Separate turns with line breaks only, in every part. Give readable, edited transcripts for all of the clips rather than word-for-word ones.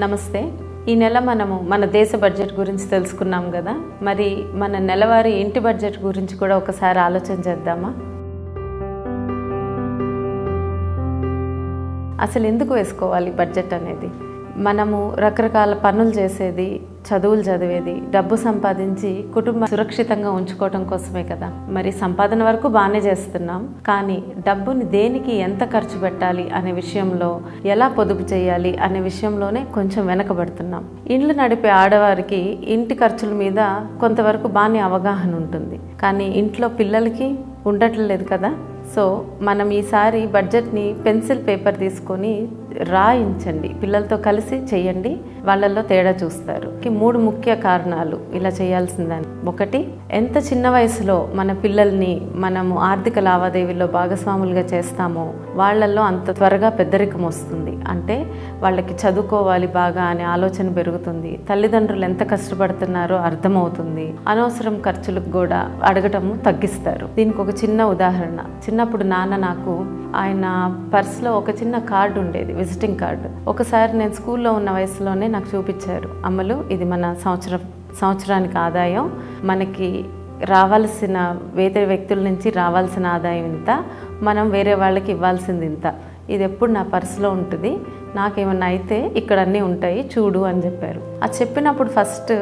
నమస్తే. ఈ నెల మనము మన దేశ బడ్జెట్ గురించి తెలుసుకున్నాం కదా. మరి మన నెలవారీ ఇంటి బడ్జెట్ గురించి కూడా ఒకసారి ఆలోచన చేద్దామా? అసలు ఎందుకు వేసుకోవాలి బడ్జెట్ అనేది? మనము రకరకాల పనులు చేసేది, చదువులు చదివేది, డబ్బు సంపాదించి కుటుంబం సురక్షితంగా ఉంచుకోవడం కోసమే కదా. మరి సంపాదన వరకు బాగానే చేస్తున్నాం, కానీ డబ్బుని దేనికి ఎంత ఖర్చు పెట్టాలి అనే విషయంలో, ఎలా పొదుపు చేయాలి అనే విషయంలోనే కొంచెం వెనకబడుతున్నాం. ఇండ్లు నడిపే ఆడవారికి ఇంటి ఖర్చుల మీద కొంతవరకు బాగానే అవగాహన ఉంటుంది, కానీ ఇంట్లో పిల్లలకి ఉండట్లేదు కదా. సో మనం ఈసారి బడ్జెట్ని పెన్సిల్ పేపర్ తీసుకొని రాయించండి, పిల్లలతో కలిసి చేయండి, వాళ్ళల్లో తేడా చూస్తారు. 3 ముఖ్య కారణాలు ఇలా చేయాల్సిందని. ఒకటి, ఎంత చిన్న వయసులో మన పిల్లల్ని మనము ఆర్థిక లావాదేవీల్లో భాగస్వాములుగా చేస్తామో వాళ్ళల్లో అంత త్వరగా పెద్దరికం వస్తుంది. అంటే వాళ్ళకి చదువుకోవాలి బాగా అనే ఆలోచన పెరుగుతుంది, తల్లిదండ్రులు ఎంత కష్టపడుతున్నారో అర్థమవుతుంది, అనవసరం ఖర్చులకు కూడా అడగటము తగ్గిస్తారు. దీనికి ఒక చిన్న ఉదాహరణ. చిన్నప్పుడు నాన్న నాకు ఆయన పర్స్లో ఒక చిన్న కార్డు ఉండేది, విజిటింగ్ కార్డు. ఒకసారి నేను స్కూల్లో ఉన్న వయసులోనే నాకు చూపించారు. అమ్మలు, ఇది మన సంవత్సరానికి ఆదాయం, మనకి రావాల్సిన వేరే వ్యక్తుల నుంచి రావాల్సిన ఆదాయం ఇంత, మనం వేరే వాళ్ళకి ఇవ్వాల్సింది ఇంత, ఇది ఎప్పుడు నా పర్సులో ఉంటుంది, నాకేమన్నా అయితే ఇక్కడ అన్నీ ఉంటాయి చూడు అని చెప్పారు. అది చెప్పినప్పుడు ఫస్ట్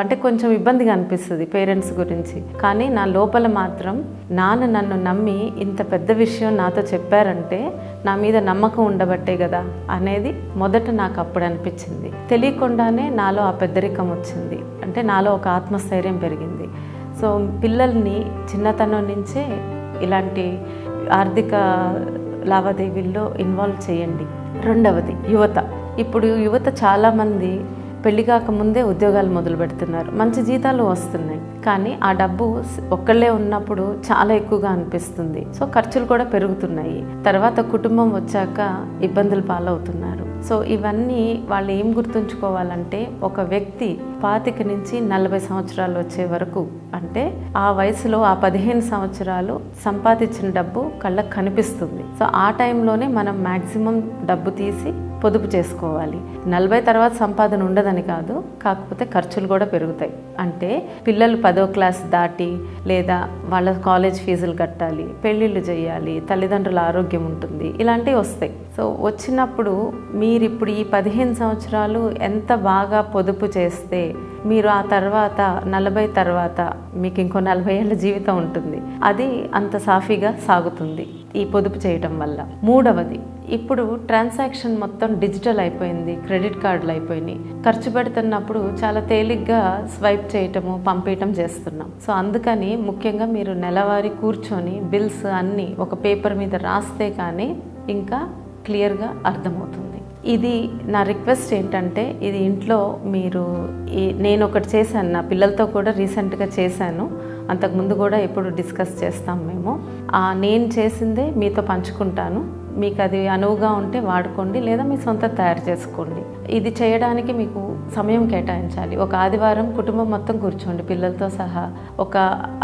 అంటే కొంచెం ఇబ్బందిగా అనిపిస్తుంది పేరెంట్స్ గురించి, కానీ నా లోపల మాత్రం నాన్న నన్ను నమ్మి ఇంత పెద్ద విషయం నాతో చెప్పారంటే నా మీద నమ్మకం ఉండబట్టే కదా అనేది మొదట నాకు అప్పుడు అనిపించింది. తెలియకుండానే నాలో ఆ పెద్దరికం వచ్చింది, అంటే నాలో ఒక ఆత్మస్థైర్యం పెరిగింది. సో పిల్లల్ని చిన్నతనం నుంచే ఇలాంటి ఆర్థిక లావాదేవీల్లో ఇన్వాల్వ్ చేయండి. రెండవది, యువత. ఇప్పుడు యువత చాలామంది పెళ్లి కాకముందే ఉద్యోగాలు మొదలు పెడుతున్నారు, మంచి జీతాలు వస్తున్నాయి, కానీ ఆ డబ్బు ఒక్కళ్ళే ఉన్నప్పుడు చాలా ఎక్కువగా అనిపిస్తుంది. సో ఖర్చులు కూడా పెరుగుతున్నాయి, తర్వాత కుటుంబం వచ్చాక ఇబ్బందులు పాలవుతున్నారు. సో ఇవన్నీ వాళ్ళు ఏం గుర్తుంచుకోవాలంటే, ఒక వ్యక్తి 25 నుంచి 40 సంవత్సరాలు వచ్చే వరకు, అంటే ఆ వయసులో ఆ 15 సంవత్సరాలు సంపాదించిన డబ్బు కళ్ళకు కనిపిస్తుంది. సో ఆ టైంలోనే మనం మ్యాక్సిమం డబ్బు తీసి పొదుపు చేసుకోవాలి. 40 తర్వాత సంపాదన ఉండదని కాదు, కాకపోతే ఖర్చులు కూడా పెరుగుతాయి. అంటే పిల్లలు 10వ క్లాస్ దాటి లేదా వాళ్ళ కాలేజ్ ఫీజులు కట్టాలి, పెళ్ళిళ్ళు చేయాలి, తల్లిదండ్రుల ఆరోగ్యం ఉంటుంది, ఇలాంటివి వస్తాయి. సో వచ్చినప్పుడు మీరు ఇప్పుడు ఈ 15 సంవత్సరాలు ఎంత బాగా పొదుపు చేస్తే మీరు ఆ తర్వాత 40 తర్వాత మీకు ఇంకో 40 ఏళ్ళ జీవితం ఉంటుంది, అది అంత సాఫీగా సాగుతుంది ఈ పొదుపు చేయటం వల్ల. మూడవది, ఇప్పుడు ట్రాన్సాక్షన్ మొత్తం డిజిటల్ అయిపోయింది, క్రెడిట్ కార్డులు అయిపోయినాయి. ఖర్చు పెడుతున్నప్పుడు చాలా తేలిగ్గా స్వైప్ చేయటము, పంపించటం చేస్తున్నాం. సో అందుకని ముఖ్యంగా మీరు నెలవారీ కూర్చొని బిల్స్ అన్నీ ఒక పేపర్ మీద రాస్తే కానీ ఇంకా క్లియర్గా అర్థమవుతుంది. ఇది నా రిక్వెస్ట్ ఏంటంటే, ఇది ఇంట్లో మీరు నేను ఒకటి చేశాను, నా పిల్లలతో కూడా రీసెంట్గా చేశాను, అంతకుముందు కూడా ఎప్పుడు డిస్కస్ చేస్తాం మేము. నేను చేసిందే మీతో పంచుకుంటాను, మీకు అది అనువుగా ఉంటే వాడుకోండి, లేదా మీ సొంత తయారు చేసుకోండి. ఇది చేయడానికి మీకు సమయం కేటాయించాలి. ఒక ఆదివారం కుటుంబం మొత్తం కూర్చోండి, పిల్లలతో సహా ఒక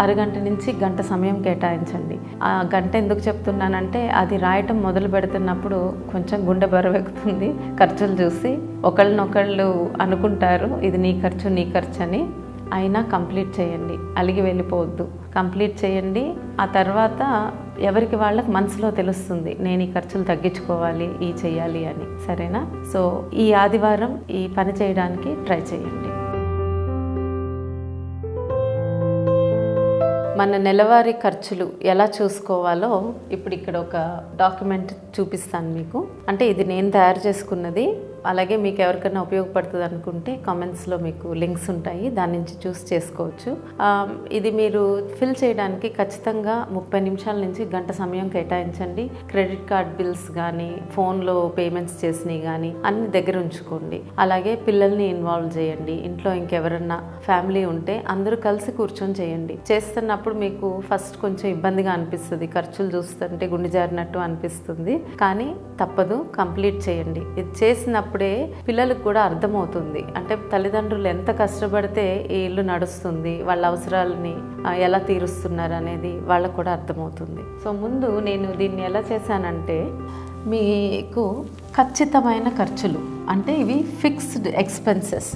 అరగంట నుంచి గంట సమయం కేటాయించండి. ఆ గంట ఎందుకు చెప్తున్నానంటే, అది రాయటం మొదలు పెడుతున్నప్పుడు కొంచెం గుండె బరువెక్కుతుంది. ఖర్చులు చూసి ఒకళ్ళనొకళ్ళు అనుకుంటారు ఇది నీ ఖర్చు అని. అయినా కంప్లీట్ చేయండి, అలిగి వెళ్ళిపోవద్దు, కంప్లీట్ చేయండి. ఆ తర్వాత ఎవరికి వాళ్ళకి మనసులో తెలుస్తుంది, నేను ఈ ఖర్చులు తగ్గించుకోవాలి, ఈ చెయ్యాలి అని. సరేనా? సో ఈ ఆదివారం ఈ పని చేయడానికి ట్రై చేయండి. మన నెలవారీ ఖర్చులు ఎలా చూసుకోవాలో ఇప్పుడు ఇక్కడ ఒక డాక్యుమెంట్ చూపిస్తాను మీకు. అంటే ఇది నేను తయారు చేసుకున్నది, అలాగే మీకు ఎవరికైనా ఉపయోగపడుతుంది అనుకుంటే కామెంట్స్లో మీకు లింక్స్ ఉంటాయి, దాని నుంచి చూస్ చేసుకోవచ్చు. ఇది మీరు ఫిల్ చేయడానికి ఖచ్చితంగా 30 నిమిషాల నుంచి గంట సమయం కేటాయించండి. క్రెడిట్ కార్డ్ బిల్స్ కానీ, ఫోన్లో పేమెంట్స్ చేసినవి కానీ అన్ని దగ్గర ఉంచుకోండి. అలాగే పిల్లల్ని ఇన్వాల్వ్ చేయండి. ఇంట్లో ఇంకెవరన్నా ఫ్యామిలీ ఉంటే అందరూ కలిసి కూర్చొని చేయండి. చేస్తున్నప్పుడు మీకు ఫస్ట్ కొంచెం ఇబ్బందిగా అనిపిస్తుంది, ఖర్చులు చూస్తుంటే గుండె జారినట్టు అనిపిస్తుంది, కానీ తప్పదు, కంప్లీట్ చేయండి. ఇది చేసినప్పుడే పిల్లలకు కూడా అర్థమవుతుంది, అంటే తల్లిదండ్రులు ఎంత కష్టపడితే ఈ ఇల్లు నడుస్తుంది, వాళ్ళ అవసరాలని ఎలా తీరుస్తున్నారు అనేది వాళ్ళకు కూడా అర్థమవుతుంది. సో ముందు నేను దీన్ని ఎలా చేశానంటే, మీకు ఖచ్చితమైన ఖర్చులు అంటే ఇవి ఫిక్స్డ్ ఎక్స్పెన్సెస్.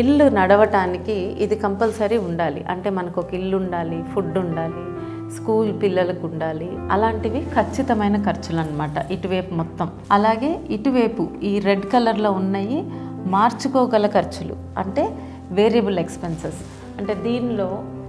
ఇల్లు నడవటానికి ఇది కంపల్సరీ ఉండాలి. అంటే మనకు ఒక ఇల్లు ఉండాలి, ఫుడ్ ఉండాలి, స్కూల్ పిల్లలకు ఉండాలి, అలాంటివి ఖచ్చితమైన ఖర్చులు అన్నమాట ఇటువైపు మొత్తం. అలాగే ఇటువైపు ఈ రెడ్ కలర్లో ఉన్నాయి మార్చుకోగల ఖర్చులు అంటే వేరియబుల్ ఎక్స్పెన్సెస్. అంటే దీనిలో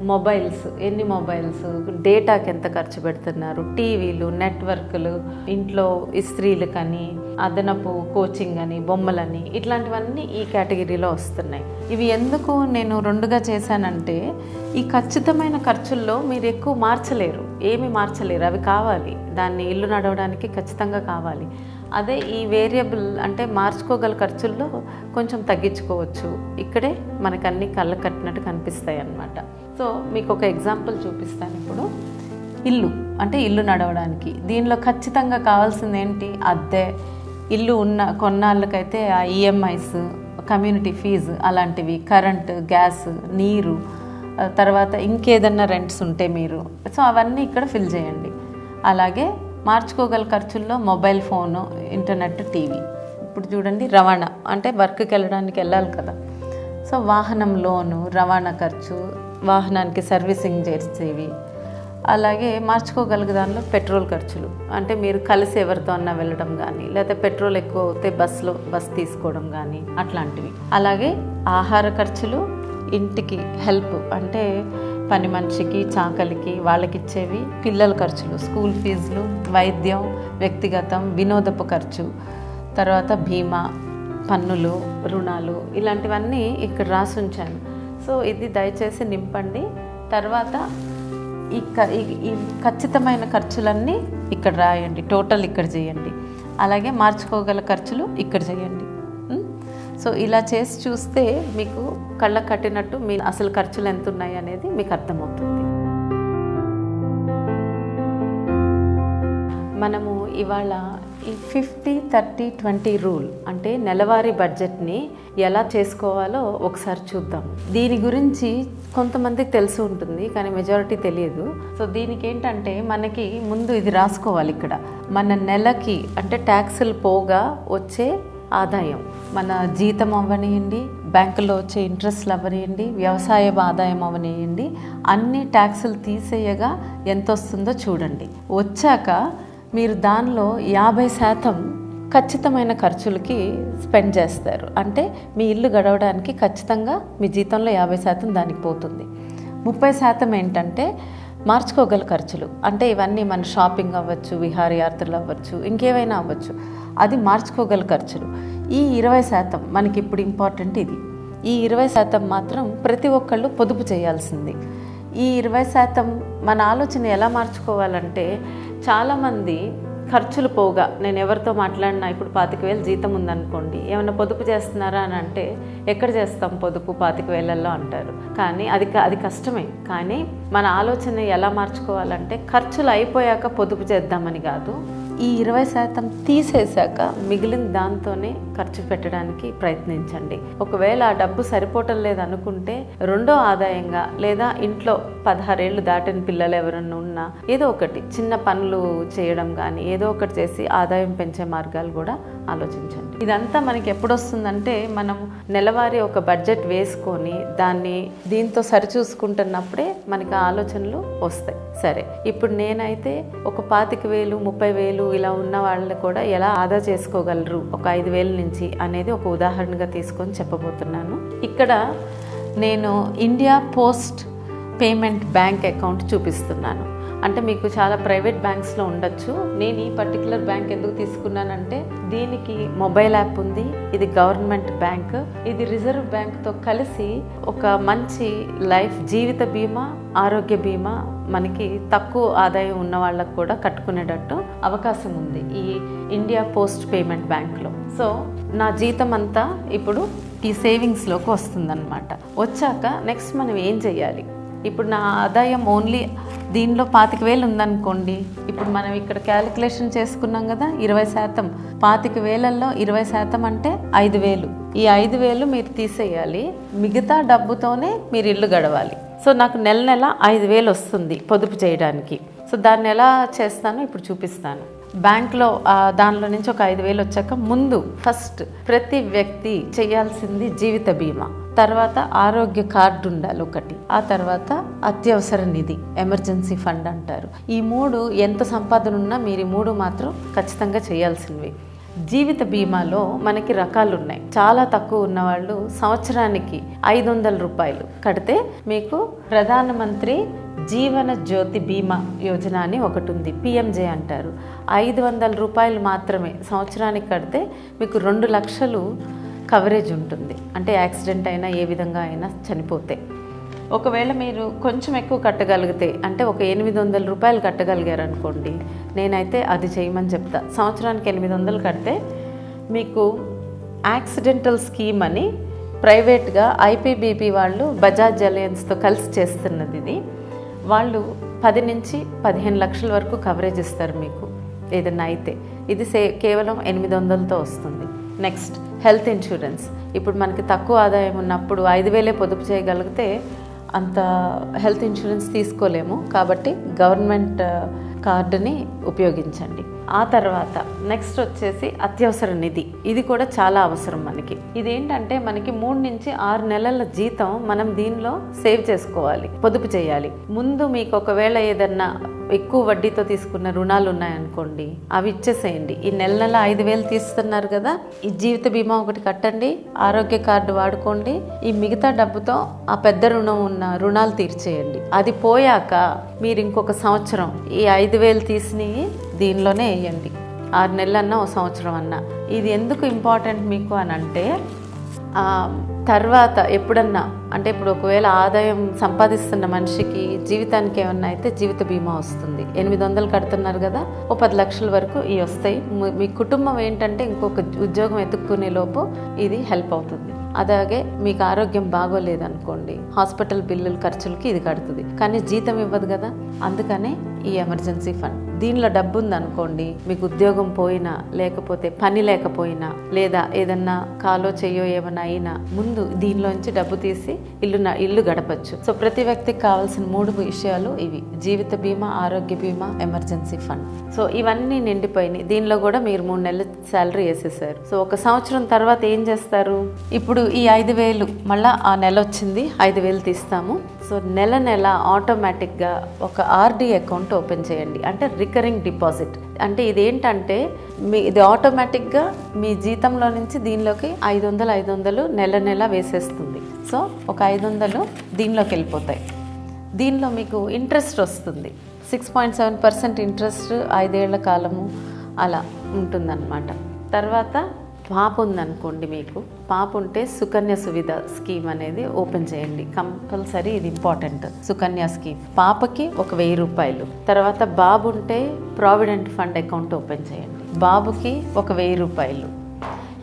మొబైల్స్, ఎన్ని మొబైల్స్, డేటాకి ఎంత ఖర్చు పెడుతున్నారు, టీవీలు, నెట్వర్క్లు, ఇంట్లో ఇస్త్రీలు కానీ అదనపు కోచింగ్ అని, బొమ్మలని, ఇట్లాంటివన్నీ ఈ కేటగిరీలో వస్తున్నాయి. ఇవి ఎందుకు నేను రెండుగా చేశానంటే ఈ ఖచ్చితమైన ఖర్చుల్లో మీరు ఎక్కువ మార్చలేరు, ఏమి మార్చలేరు, అవి కావాలి, దాన్ని ఇల్లు నడవడానికి ఖచ్చితంగా కావాలి. అదే ఈ వేరియబుల్ అంటే మార్చుకోగల ఖర్చుల్లో కొంచెం తగ్గించుకోవచ్చు. ఇక్కడే మనకు అన్ని కళ్ళ కట్టినట్టు కనిపిస్తాయి అన్నమాట. సో మీకు ఒక ఎగ్జాంపుల్ చూపిస్తాను. ఇప్పుడు ఇల్లు అంటే ఇల్లు నడవడానికి దీనిలో ఖచ్చితంగా కావాల్సింది ఏంటి? అద్దె, ఇల్లు కొన్నాళ్ళకైతే ఆ ఈఎంఐస్, కమ్యూనిటీ ఫీజు అలాంటివి, కరెంటు, గ్యాస్, నీరు, తర్వాత ఇంకేదన్నా రెంట్స్ ఉంటే మీరు, సో అవన్నీ ఇక్కడ ఫిల్ చేయండి. అలాగే మార్చుకోగల ఖర్చుల్లో మొబైల్ ఫోను, ఇంటర్నెట్, టీవీ. ఇప్పుడు చూడండి రవాణా అంటే వర్క్కి వెళ్ళాలి కదా, సో వాహనం లోను, రవాణా ఖర్చు, వాహనానికి సర్వీసింగ్ చేసేవి. అలాగే మార్చుకోగలిగే దానిలో పెట్రోల్ ఖర్చులు అంటే మీరు కలిసి ఎవరితో అన్నా వెళ్ళడం కానీ, లేకపోతే పెట్రోల్ ఎక్కువ అవుతే బస్ తీసుకోవడం కానీ అట్లాంటివి. అలాగే ఆహార ఖర్చులు, ఇంటికి హెల్ప్ అంటే పని మనిషికి, చాకలికి, వాళ్ళకి ఇచ్చేవి, పిల్లల ఖర్చులు, స్కూల్ ఫీజులు, వైద్యం, వ్యక్తిగతం, వినోదపు ఖర్చు, తర్వాత బీమా, పన్నులు, రుణాలు, ఇలాంటివన్నీ ఇక్కడ రాసి ఉంచాను. సో ఇది దయచేసి నింపండి. తర్వాత ఈ ఖచ్చితమైన ఖర్చులన్నీ ఇక్కడ రాయండి, టోటల్ ఇక్కడ చేయండి. అలాగే మార్చుకోగల ఖర్చులు ఇక్కడ చేయండి. సో ఇలా చేసి చూస్తే మీకు కళ్ళ కట్టినట్టు మీ అసలు ఖర్చులు ఎంత ఉన్నాయి అనేది మీకు అర్థమవుతుంది. మనము ఇవాళ ఈ 50-30-20 రూల్ అంటే నెలవారీ బడ్జెట్ని ఎలా చేసుకోవాలో ఒకసారి చూద్దాం. దీని గురించి కొంతమందికి తెలిసి ఉంటుంది కానీ మెజారిటీ తెలియదు. సో దీనికి ఏంటంటే మనకి ముందు ఇది రాసుకోవాలి. ఇక్కడ మన నెలకి అంటే ట్యాక్సులు పోగా వచ్చే ఆదాయం, మన జీతం అవ్వనియండి, బ్యాంకులో వచ్చే ఇంట్రెస్ట్లు అవ్వనియండి, వ్యవసాయ ఆదాయం అవ్వనియండి, అన్ని ట్యాక్సులు తీసేయగా ఎంత వస్తుందో చూడండి. వచ్చాక మీరు దానిలో 50% ఖచ్చితమైన ఖర్చులకి స్పెండ్ చేస్తారు. అంటే మీ ఇల్లు గడవడానికి ఖచ్చితంగా మీ జీతంలో 50% దానికి పోతుంది. 30% ఏంటంటే మార్చుకోగల ఖర్చులు అంటే ఇవన్నీ మన షాపింగ్ అవ్వచ్చు, విహారయాత్రలు అవ్వచ్చు, ఇంకేమైనా అవ్వచ్చు, అది మార్చుకోగల ఖర్చులు. ఈ 20% మనకి ఇప్పుడు ఇంపార్టెంట్. ఈ 20% మాత్రం ప్రతి ఒక్కళ్ళు పొదుపు చేయాల్సింది. ఈ 20% మన ఆలోచన ఎలా మార్చుకోవాలంటే చాలామంది ఖర్చులు పోగా, నేను ఎవరితో మాట్లాడినా ఇప్పుడు 25,000 జీతం ఉందనుకోండి, ఏమైనా పొదుపు చేస్తున్నారా అని అంటే ఎక్కడ చేస్తాం పొదుపు 25,000 అంటారు. కానీ అది కష్టమే. కానీ మన ఆలోచన ఎలా మార్చుకోవాలంటే ఖర్చులు అయిపోయాక పొదుపు చేద్దామని కాదు, ఈ 20% తీసేశాక మిగిలిన దాంతోనే ఖర్చు పెట్టడానికి ప్రయత్నించండి. ఒకవేళ ఆ డబ్బు సరిపోవటం లేదనుకుంటే రెండో ఆదాయంగా, లేదా ఇంట్లో 16 ఏళ్ళు దాటిన పిల్లలు ఎవరన్నా ఉన్నా ఏదో ఒకటి చిన్న పనులు చేయడం కానీ ఏదో ఒకటి చేసి ఆదాయం పెంచే మార్గాలు కూడా ఆలోచించండి. ఇదంతా మనకి ఎప్పుడు వస్తుందంటే మనం నెలవారీ ఒక బడ్జెట్ వేసుకొని దాన్ని దీంతో సరిచూసుకుంటున్నప్పుడే మనకి ఆలోచనలు వస్తాయి. సరే, ఇప్పుడు నేనైతే ఒక 25,000, 30,000 ఇలా ఉన్న వాళ్ళని కూడా ఎలా ఆదా చేసుకోగలరు ఒక 5,000 నుంచి అనేది ఒక ఉదాహరణగా తీసుకొని చెప్పబోతున్నాను. ఇక్కడ నేను India post payment bank account చూపిస్తున్నాను. అంటే మీకు చాలా ప్రైవేట్ బ్యాంక్స్లో ఉండొచ్చు. నేను ఈ పర్టికులర్ బ్యాంక్ ఎందుకు తీసుకున్నానంటే దీనికి మొబైల్ యాప్ ఉంది, ఇది గవర్నమెంట్ బ్యాంక్, ఇది రిజర్వ్ బ్యాంక్తో కలిసి ఒక మంచి లైఫ్ జీవిత బీమా, ఆరోగ్య బీమా మనకి తక్కువ ఆదాయం ఉన్న వాళ్ళకు కూడా కట్టుకునేటట్టు అవకాశం ఉంది ఈ ఇండియా పోస్ట్ పేమెంట్ బ్యాంక్లో. సో నా జీతం అంతా ఇప్పుడు ఈ సేవింగ్స్లోకి వస్తుందన్నమాట. వచ్చాక నెక్స్ట్ మనం ఏం చేయాలి? ఇప్పుడు నా ఆదాయం ఓన్లీ దీనిలో 25,000 ఉందనుకోండి. ఇప్పుడు మనం ఇక్కడ క్యాలిక్యులేషన్ చేసుకున్నాం కదా, 20%. 25,000లో 20% అంటే 5,000. ఈ 5,000 మీరు తీసేయాలి, మిగతా డబ్బుతోనే మీరు ఇల్లు గడవాలి. సో నాకు నెల 5,000 వస్తుంది పొదుపు చేయడానికి. సో దాన్ని ఎలా చేస్తానో ఇప్పుడు చూపిస్తాను. బ్యాంక్లో దానిలో నుంచి ఒక 5,000 వచ్చాక ముందు ఫస్ట్ ప్రతి వ్యక్తి చేయాల్సింది జీవిత బీమా, తర్వాత ఆరోగ్య కార్డు ఉండాలి ఒకటి, ఆ తర్వాత అత్యవసర నిధి ఎమర్జెన్సీ ఫండ్ అంటారు. ఈ 3 ఎంత సంపాదన ఉన్నా మీరు ఈ 3 మాత్రం ఖచ్చితంగా చేయాల్సినవి. జీవిత బీమాలో మనకి రకాలు ఉన్నాయి. చాలా తక్కువ ఉన్నవాళ్ళు సంవత్సరానికి 500 రూపాయలు కడితే మీకు ప్రధానమంత్రి జీవన జ్యోతి బీమా యోజన అని ఒకటి ఉంది, పిఎంజే అంటారు. 500 రూపాయలు మాత్రమే సంవత్సరానికి కడితే మీకు 2 లక్షలు కవరేజ్ ఉంటుంది. అంటే యాక్సిడెంట్ అయినా ఏ విధంగా అయినా చనిపోతే. ఒకవేళ మీరు కొంచెం ఎక్కువ కట్టగలిగితే అంటే ఒక 800 రూపాయలు కట్టగలిగారు అనుకోండి, నేనైతే అది చేయమని చెప్తా. సంవత్సరానికి 800 కడితే మీకు యాక్సిడెంటల్ స్కీమ్ అని ప్రైవేట్గా ఐపీబీబీ వాళ్ళు బజాజ్ అలయన్స్తో కలిసి చేస్తున్నది. ఇది వాళ్ళు 10 నుంచి 15 లక్షల వరకు కవరేజ్ ఇస్తారు మీకు ఏదన్నా అయితే. ఇది కేవలం 800తో వస్తుంది. Next health insurance. ఇప్పుడు మనకి తక్కువ ఆదాయం ఉన్నప్పుడు 5,000 పొదుపు చేయగలిగితే అంత హెల్త్ ఇన్సూరెన్స్ తీసుకోలేము, కాబట్టి గవర్నమెంట్ కార్డుని ఉపయోగించండి. ఆ తర్వాత నెక్స్ట్ వచ్చేసి అత్యవసర నిధి. ఇది కూడా చాలా అవసరం మనకి. ఇదేంటంటే మనకి 3 నుంచి 6 నెలల జీతం మనం దీనిలో సేవ్ చేసుకోవాలి, పొదుపు చేయాలి. ముందు మీకు ఒకవేళ ఏదన్నా ఎక్కువ వడ్డీతో తీసుకున్న రుణాలు ఉన్నాయనుకోండి, అవి ఇచ్చేసేయండి. ఈ నెల 5,000 తీస్తున్నారు కదా, ఈ జీవిత బీమా ఒకటి కట్టండి, ఆరోగ్య కార్డు వాడుకోండి. ఈ మిగతా డబ్బుతో ఆ పెద్ద రుణం ఉన్న రుణాలు తీర్చేయండి. అది పోయాక మీరు ఇంకొక సంవత్సరం ఈ 5,000 తీసినవి దీనిలోనే వేయండి. 6 నెలలన్నా ఒక సంవత్సరం అన్నా. ఇది ఎందుకు ఇంపార్టెంట్ మీకు అని అంటే, తర్వాత ఎప్పుడన్నా అంటే ఇప్పుడు ఒకవేళ ఆదాయం సంపాదిస్తున్న మనిషికి జీవితానికి ఏమన్నా అయితే జీవిత బీమా వస్తుంది. 800 కడుతున్నారు కదా, ఓ 10 లక్షల వరకు ఇవి వస్తాయి. మీ కుటుంబం ఏంటంటే ఇంకొక ఉద్యోగం ఎత్తుక్కునే లోపు ఇది హెల్ప్ అవుతుంది. అలాగే మీకు ఆరోగ్యం బాగోలేదనుకోండి, హాస్పిటల్ బిల్లుల ఖర్చులకి ఇది కడుతుంది, కానీ జీతం ఇవ్వదు కదా. అందుకనే ఈ ఎమర్జెన్సీ ఫండ్. దీనిలో డబ్బు ఉందనుకోండి, మీకు ఉద్యోగం పోయినా లేకపోతే పని లేకపోయినా లేదా ఏదన్నా కాలో చెయ్యో ఏమైనా అయినా ముందు దీనిలోంచి డబ్బు తీసి ఇల్లు గడపచ్చు. సో ప్రతి వ్యక్తికి కావాల్సిన 3 విషయాలు ఇవి: జీవిత బీమా, ఆరోగ్య బీమా, ఎమర్జెన్సీ ఫండ్. సో ఇవన్నీ నిండిపోయినాయి. దీనిలో కూడా మీరు 3 నెలల శాలరీ వేసేసారు. సో ఒక సంవత్సరం తర్వాత ఏం చేస్తారు? ఇప్పుడు ఈ 5,000 మళ్ళీ ఆ నెల వచ్చింది, 5,000 తీస్తాము. సో నెల ఆటోమేటిక్గా ఒక ఆర్డీ అకౌంట్ ఓపెన్ చేయండి. అంటే రికరింగ్ డిపాజిట్. అంటే ఇదేంటంటే ఇది ఆటోమేటిక్గా మీ జీతంలో నుంచి దీనిలోకి 500 నెల వేసేస్తుంది. సో ఒక 500 దీనిలోకి వెళ్ళిపోతాయి. దీనిలో మీకు ఇంట్రెస్ట్ వస్తుంది, 6.7% ఇంట్రెస్ట్ 5 ఏళ్ల కాలము అలా ఉంటుందన్నమాట. తర్వాత పాప ఉందనుకోండి, మీకు పాప ఉంటే సుకన్య సువిధ స్కీమ్ అనేది ఓపెన్ చేయండి. కంపల్సరీ ఇది ఇంపార్టెంట్. సుకన్య స్కీమ్ పాపకి ఒక 1,000 రూపాయలు. తర్వాత బాబు ఉంటే ప్రావిడెంట్ ఫండ్ అకౌంట్ ఓపెన్ చేయండి, బాబుకి ఒక 1,000 రూపాయలు.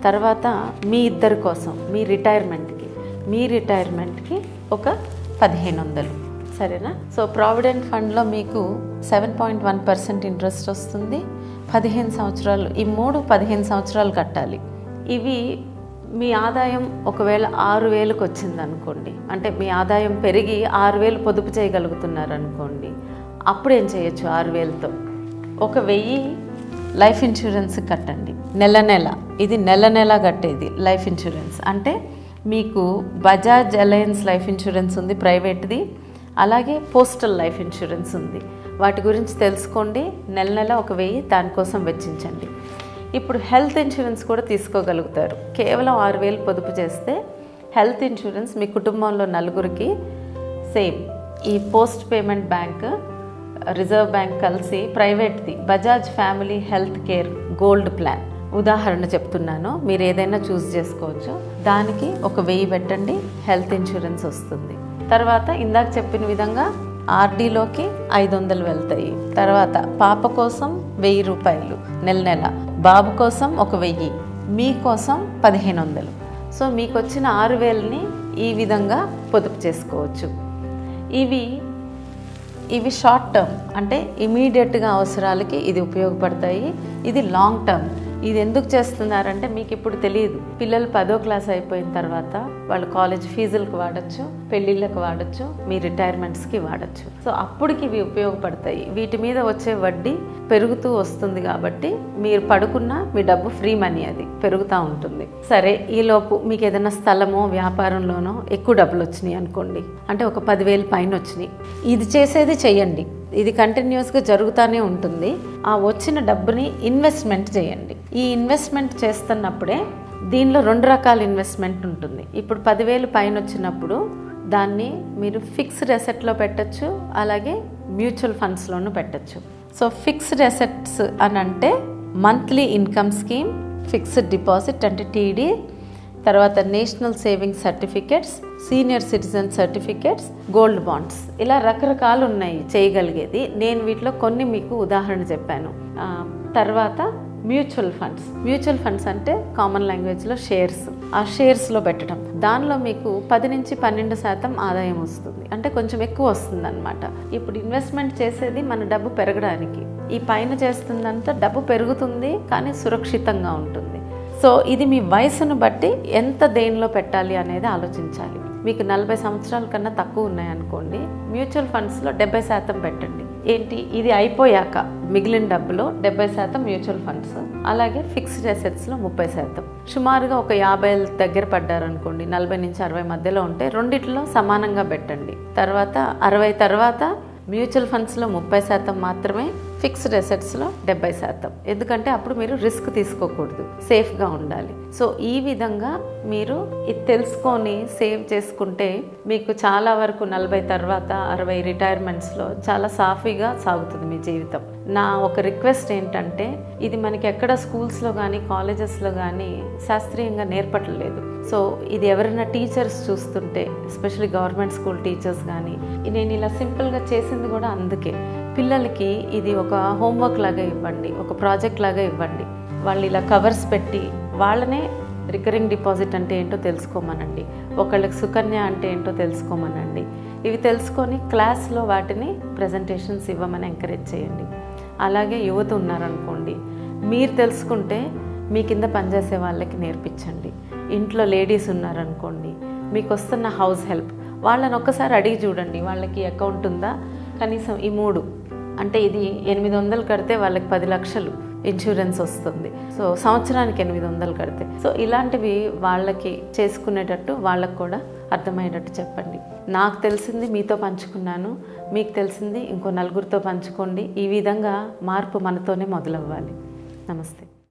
తర్వాత మీ ఇద్దరి కోసం మీ రిటైర్మెంట్కి ఒక 1,500. సరేనా? సో ప్రావిడెంట్ ఫండ్లో మీకు 7.1% ఇంట్రెస్ట్ వస్తుంది. 15 సంవత్సరాలు, ఈ 3 15 సంవత్సరాలు కట్టాలి. ఇవి మీ ఆదాయం ఒకవేళ 6,000కి వచ్చిందనుకోండి, అంటే మీ ఆదాయం పెరిగి 6,000 పొదుపు చేయగలుగుతున్నారు అనుకోండి, అప్పుడు ఏం చేయొచ్చు? 6,000తో ఒక 1,000 లైఫ్ ఇన్సూరెన్స్ కట్టండి నెల. ఇది నెల కట్టేది లైఫ్ ఇన్సూరెన్స్. అంటే మీకు బజాజ్ అలయన్స్ లైఫ్ ఇన్సూరెన్స్ ఉంది ప్రైవేట్ది, అలాగే పోస్టల్ లైఫ్ ఇన్సూరెన్స్ ఉంది. వాటి గురించి తెలుసుకోండి. నెల ఒక 1,000 దానికోసం వెచ్చించండి. ఇప్పుడు హెల్త్ ఇన్సూరెన్స్ కూడా తీసుకోగలుగుతారు. కేవలం 6,000 పొదుపు చేస్తే హెల్త్ ఇన్సూరెన్స్ మీ కుటుంబంలో 4కి సేమ్. ఈ post payment bank, reserve bank కలిసి ప్రైవేట్ది Bajaj family health care gold plan ఉదాహరణ చెప్తున్నాను, మీరు ఏదైనా చూస్ చేసుకోవచ్చు. దానికి ఒక 1,000 పెట్టండి, హెల్త్ ఇన్సూరెన్స్ వస్తుంది. తర్వాత ఇందాక చెప్పిన విధంగా ఆర్డీలోకి 500 వెళ్తాయి. తర్వాత పాప కోసం 1,000 రూపాయలు నెల, బాబు కోసం ఒక 1,000, మీకోసం 1,500. సో మీకు వచ్చిన 6,000ని ఈ విధంగా పొదుపు చేసుకోవచ్చు. ఇవి షార్ట్ టర్మ్, అంటే ఇమీడియట్గా అవసరాలకి ఇది ఉపయోగపడతాయి. ఇది లాంగ్ టర్మ్, ఇది ఎందుకు చేస్తున్నారంటే మీకు ఇప్పుడు తెలియదు. పిల్లలు 10వ క్లాస్ అయిపోయిన తర్వాత వాళ్ళు కాలేజ్ ఫీజులకు వాడచ్చు, పెళ్ళిళ్ళకి వాడచ్చు, మీ రిటైర్మెంట్స్కి వాడచ్చు. సో అప్పటికి ఇవి ఉపయోగపడతాయి. వీటి మీద వచ్చే వడ్డీ పెరుగుతూ వస్తుంది కాబట్టి మీరు పడుకున్నా మీ డబ్బు ఫ్రీ మనీ, అది పెరుగుతూ ఉంటుంది. సరే, ఈలోపు మీకు ఏదైనా స్థలమో వ్యాపారంలోనో ఎక్కువ డబ్బులు వచ్చినాయి అనుకోండి, అంటే ఒక 10,000 పైన వచ్చినాయి. ఇది చేసేది చెయ్యండి, ఇది కంటిన్యూస్గా జరుగుతూనే ఉంటుంది. ఆ వచ్చిన డబ్బుని ఇన్వెస్ట్మెంట్ చేయండి. ఈ ఇన్వెస్ట్మెంట్ చేస్తున్నప్పుడే దీనిలో 2 రకాల ఇన్వెస్ట్మెంట్ ఉంటుంది. ఇప్పుడు 10,000 పైన వచ్చినప్పుడు దాన్ని మీరు ఫిక్స్డ్ అసెట్లో పెట్టచ్చు, అలాగే మ్యూచువల్ ఫండ్స్లోనూ పెట్టచ్చు. సో ఫిక్స్డ్ అసెట్స్ అని అంటే monthly income scheme, fixed deposit అంటే టీడీ, తర్వాత national savings certificates, senior citizen certificates, gold bonds, ఇలా రకరకాలు ఉన్నాయి చేయగలిగేది. నేను వీటిలో కొన్ని మీకు ఉదాహరణ చెప్పాను. తర్వాత మ్యూచువల్ ఫండ్స్. మ్యూచువల్ ఫండ్స్ అంటే కామన్ లాంగ్వేజ్లో షేర్స్. ఆ షేర్స్లో పెట్టడం, దానిలో మీకు 10 నుంచి 12% ఆదాయం వస్తుంది, అంటే కొంచెం ఎక్కువ వస్తుంది అనమాట. ఇప్పుడు ఇన్వెస్ట్మెంట్ చేసేది మన డబ్బు పెరగడానికి. ఈ పైన చేస్తుందంతా డబ్బు పెరుగుతుంది కానీ సురక్షితంగా ఉంటుంది. సో ఇది మీ వయసును బట్టి ఎంత దేనిలో పెట్టాలి అనేది ఆలోచించాలి. మీకు 40 సంవత్సరాల కన్నా తక్కువ ఉన్నాయనుకోండి, మ్యూచువల్ ఫండ్స్లో 70% పెట్టండి. ఏంటి, ఇది అయిపోయాక మిగిలిన డబ్బులో 70% మ్యూచువల్ ఫండ్స్, అలాగే ఫిక్స్డ్ అసెట్స్లో 30%. సుమారుగా ఒక 50 దగ్గర పడ్డారనుకోండి, 40 నుంచి 60 మధ్యలో ఉంటే రెండిట్లో సమానంగా పెట్టండి. తర్వాత 60 తర్వాత మ్యూచువల్ ఫండ్స్లో 30% మాత్రమే, ఫిక్స్డ్ అసెట్స్లో 70%. ఎందుకంటే అప్పుడు మీరు రిస్క్ తీసుకోకూడదు, సేఫ్గా ఉండాలి. సో ఈ విధంగా మీరు ఇది తెలుసుకొని సేవ్ చేసుకుంటే మీకు చాలా వరకు 40 తర్వాత 60 రిటైర్మెంట్స్లో చాలా సాఫీగా సాగుతుంది మీ జీవితం. నా ఒక రిక్వెస్ట్ ఏంటంటే, ఇది మనకి ఎక్కడ స్కూల్స్లో కానీ కాలేజెస్లో కానీ శాస్త్రీయంగా నేర్పట్లేదు. సో ఇది ఎవరైనా టీచర్స్ చూస్తుంటే, ఎస్పెషల్లీ గవర్నమెంట్ స్కూల్ టీచర్స్ కానీ, నేను ఇలా సింపుల్గా చేసింది కూడా అందుకే. పిల్లలకి ఇది ఒక హోంవర్క్ లాగా ఇవ్వండి, ఒక ప్రాజెక్ట్ లాగా ఇవ్వండి. వాళ్ళు ఇలా కవర్స్ పెట్టి వాళ్ళనే రికరింగ్ డిపాజిట్ అంటే ఏంటో తెలుసుకోమనండి, ఒకళ్ళకి సుకన్య అంటే ఏంటో తెలుసుకోమనండి. ఇవి తెలుసుకొని క్లాస్లో వాటిని ప్రజెంటేషన్స్ ఇవ్వమని ఎంకరేజ్ చేయండి. అలాగే యువత ఉన్నారనుకోండి, మీరు తెలుసుకుంటే మీ కింద పనిచేసే వాళ్ళకి నేర్పించండి. ఇంట్లో లేడీస్ ఉన్నారనుకోండి, మీకు వస్తున్న హౌస్ హెల్ప్ వాళ్ళని ఒక్కసారి అడిగి చూడండి, వాళ్ళకి అకౌంట్ ఉందా, కనీసం ఈ 3 అంటే ఇది 800 కడితే వాళ్ళకి 10 లక్షలు ఇన్సూరెన్స్ వస్తుంది. సో సంవత్సరానికి 800 కడితే, సో ఇలాంటివి వాళ్ళకి చేసుకునేటట్టు వాళ్ళకు కూడా అర్థమయ్యేటట్టు చెప్పండి. నాకు తెలిసింది మీతో పంచుకున్నాను, మీకు తెలిసింది ఇంకో 4 పంచుకోండి. ఈ విధంగా మార్పు మనతోనే మొదలవ్వాలి. నమస్తే.